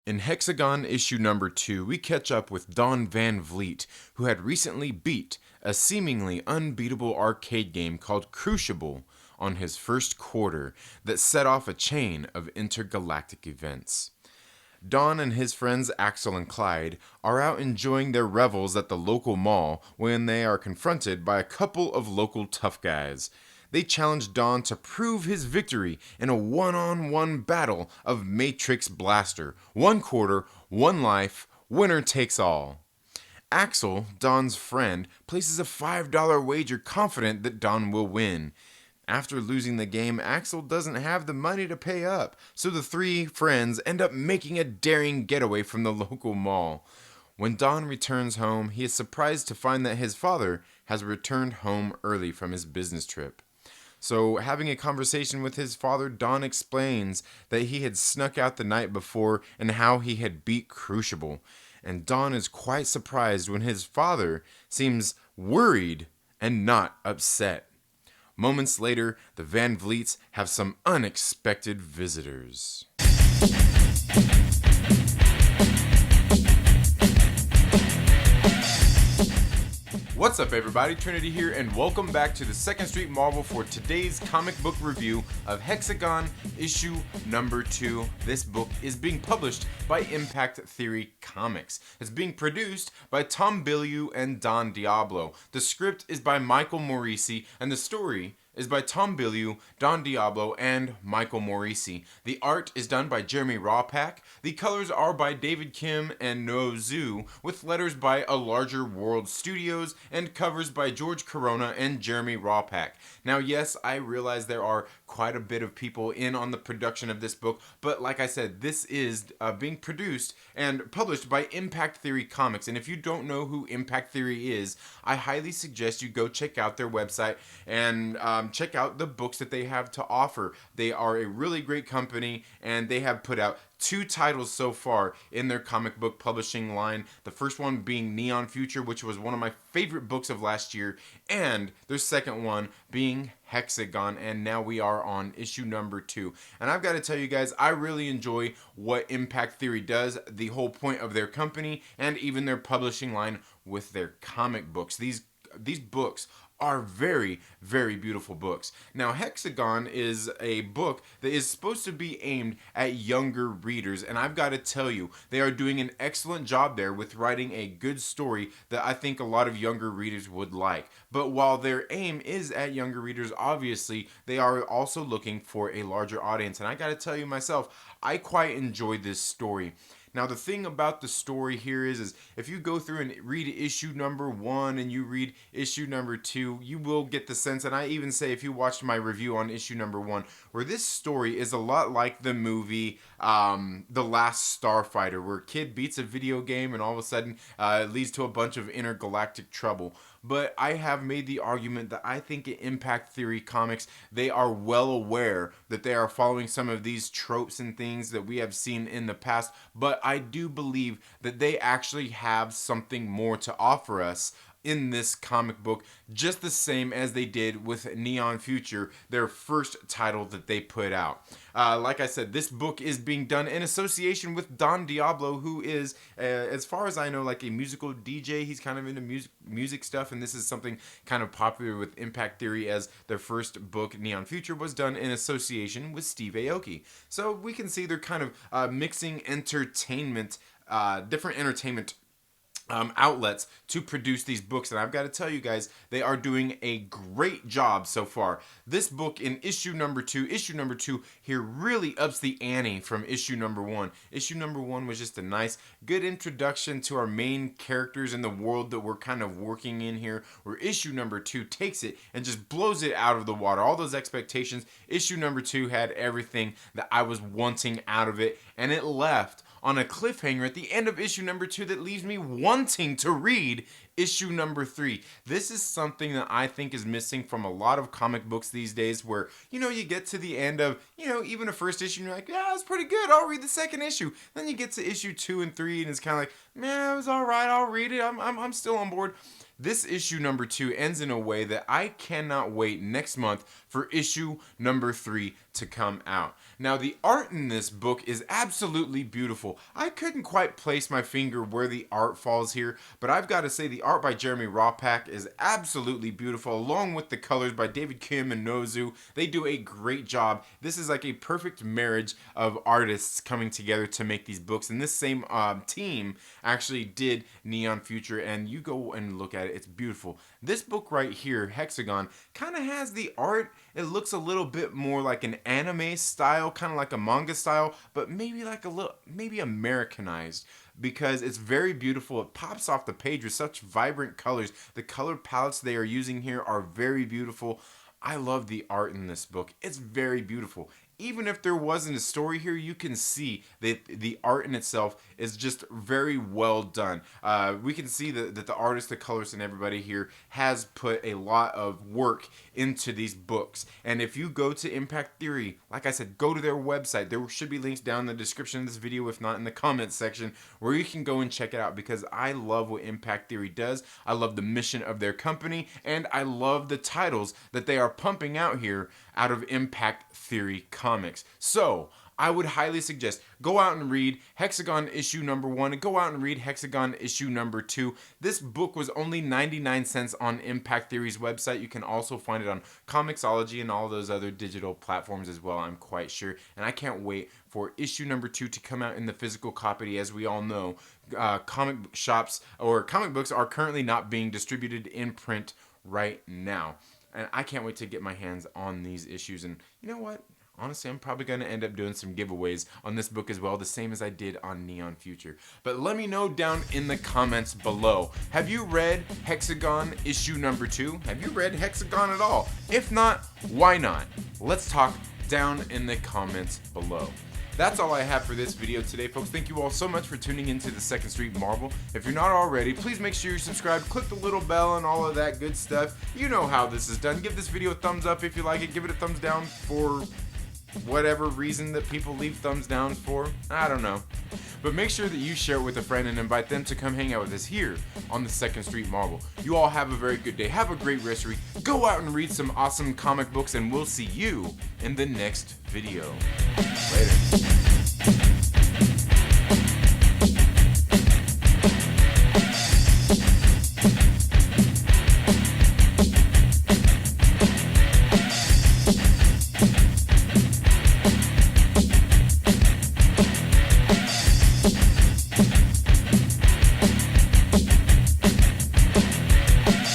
In Hexagon issue number 2, we catch up with Don Van Vliet, who had recently beat a seemingly unbeatable arcade game called Crucible on his first quarter that set off a chain of intergalactic events. Don and his friends Axel and Clyde are out enjoying their revels at the local mall when they are confronted by a couple of local tough guys. They challenge Don to prove his victory in a one-on-one battle of Matrix Blaster. 1/4, one life, winner takes all. Axel, Don's friend, places a $5 wager confident that Don will win. After losing the game, Axel doesn't have the money to pay up, so the three friends end up making a daring getaway from the local mall. When Don returns home, he is surprised to find that his father has returned home early from his business trip. So, having a conversation with his father, Don explains that he had snuck out the night before and how he had beat Crucible. And Don is quite surprised when his father seems worried and not upset. Moments later, the Van Vliets have some unexpected visitors. What's up, everybody? Trinity here, and welcome back to the 2nd Street Marvel for today's comic book review of Hexagon issue number 2. This book is being published by Impact Theory Comics. It's being produced by Tom Bileyu and Don Diablo. The script is by Michael Moreci, and the story is by Tom Bileyu, Don Diablo, and Michael Moreci. The art is done by Jheremy Raapack. The colors are by David Kim and No Zhu, with letters by A Larger World Studios and covers by George Corona and Jheremy Raapack. Now, yes, I realize there are quite a bit of people in on the production of this book, but like I said, this is being produced and published by Impact Theory Comics. And if you don't know who Impact Theory is, I highly suggest you go check out their website and check out the books that they have to offer. They are a really great company, and they have put out 2 titles so far in their comic book publishing line. The first one being Neon Future, which was one of my favorite books of last year, and their second one being Hexagon, and now we are on issue number 2. And I've got to tell you guys, I really enjoy what Impact Theory does, the whole point of their company, and even their publishing line with their comic books. These books are very, very beautiful books. Now, Hexagon is a book that is supposed to be aimed at younger readers, and I've got to tell you, they are doing an excellent job there with writing a good story that I think a lot of younger readers would like. But while their aim is at younger readers, obviously, they are also looking for a larger audience, and I got to tell you myself, I quite enjoyed this story. Now, the thing about the story here is if you go through and read issue number 1 and you read issue number 2, you will get the sense, and I even say if you watched my review on issue number 1, where this story is a lot like the movie The Last Starfighter, where a kid beats a video game and all of a sudden it leads to a bunch of intergalactic trouble. But I have made the argument that I think in Impact Theory Comics, they are well aware that they are following some of these tropes and things that we have seen in the past, but I do believe that they actually have something more to offer us in this comic book, just the same as they did with Neon Future, their first title that they put out. Like I said, this book is being done in association with Don Diablo, who is, as far as I know, like a musical DJ. He's kind of into music stuff, and this is something kind of popular with Impact Theory, as their first book, Neon Future, was done in association with Steve Aoki. So we can see they're kind of mixing entertainment, different entertainment outlets to produce these books, and I've got to tell you guys, they are doing a great job so far. This book in issue number 2 here really ups the ante from issue number 1. Issue number 1 was just a nice, good introduction to our main characters in the world that we're kind of working in here, where issue number 2 takes it and just blows it out of the water. All those expectations, issue number 2 had everything that I was wanting out of it, and it left on a cliffhanger at the end of issue number 2 that leaves me wanting to read issue number 3. This is something that I think is missing from a lot of comic books these days, where, you get to the end of, even a first issue and you're like, yeah, it's pretty good, I'll read the second issue. Then you get to issue 2 and 3 and it's kind of like, man, it was alright, I'll read it, I'm still on board. This issue number 2 ends in a way that I cannot wait next month for issue number 3 to come out. Now, the art in this book is absolutely beautiful. I couldn't quite place my finger where the art falls here, but I've got to say the art by Jheremy Raapack is absolutely beautiful, along with the colors by David Kim and Nozu. They do a great job. This is like a perfect marriage of artists coming together to make these books, and this same team actually did Neon Future, and you go and look at it, it's beautiful. This book right here, Hexagon, kind of has the art, it looks a little bit more like an anime style, kind of like a manga style, but maybe like a little, maybe Americanized, because it's very beautiful. It pops off the page with such vibrant colors. The color palettes they are using here are very beautiful. I love the art in this book. It's very beautiful. Even if there wasn't a story here, you can see that the art in itself is just very well done. We can see that the artist, the colorist, and everybody here has put a lot of work into these books. And if you go to Impact Theory, like I said, go to their website. There should be links down in the description of this video, if not in the comments section, where you can go and check it out, because I love what Impact Theory does. I love the mission of their company, and I love the titles that they are pumping out here out of Impact Theory Comics. So I would highly suggest go out and read Hexagon issue number 1 and go out and read Hexagon issue number 2. This book was only 99 cents on Impact Theory's website. You can also find it on Comixology and all those other digital platforms as well, I'm quite sure. And I can't wait for issue number 2 to come out in the physical copy. As we all know, comic shops or comic books are currently not being distributed in print right now. And I can't wait to get my hands on these issues. And you know what? Honestly, I'm probably going to end up doing some giveaways on this book as well, the same as I did on Neon Future. But let me know down in the comments below. Have you read Hexagon issue number 2? Have you read Hexagon at all? If not, why not? Let's talk down in the comments below. That's all I have for this video today, folks. Thank you all so much for tuning into the Second Street Marvel. If you're not already, please make sure you're subscribed, click the little bell and all of that good stuff. You know how this is done. Give this video a thumbs up if you like it. Give it a thumbs down for whatever reason that people leave thumbs down for. I don't know. But make sure that you share it with a friend and invite them to come hang out with us here on the Second Street Marvel. You all have a very good day. Have a great rest of your week. Go out and read some awesome comic books, and we'll see you in the next video. Later.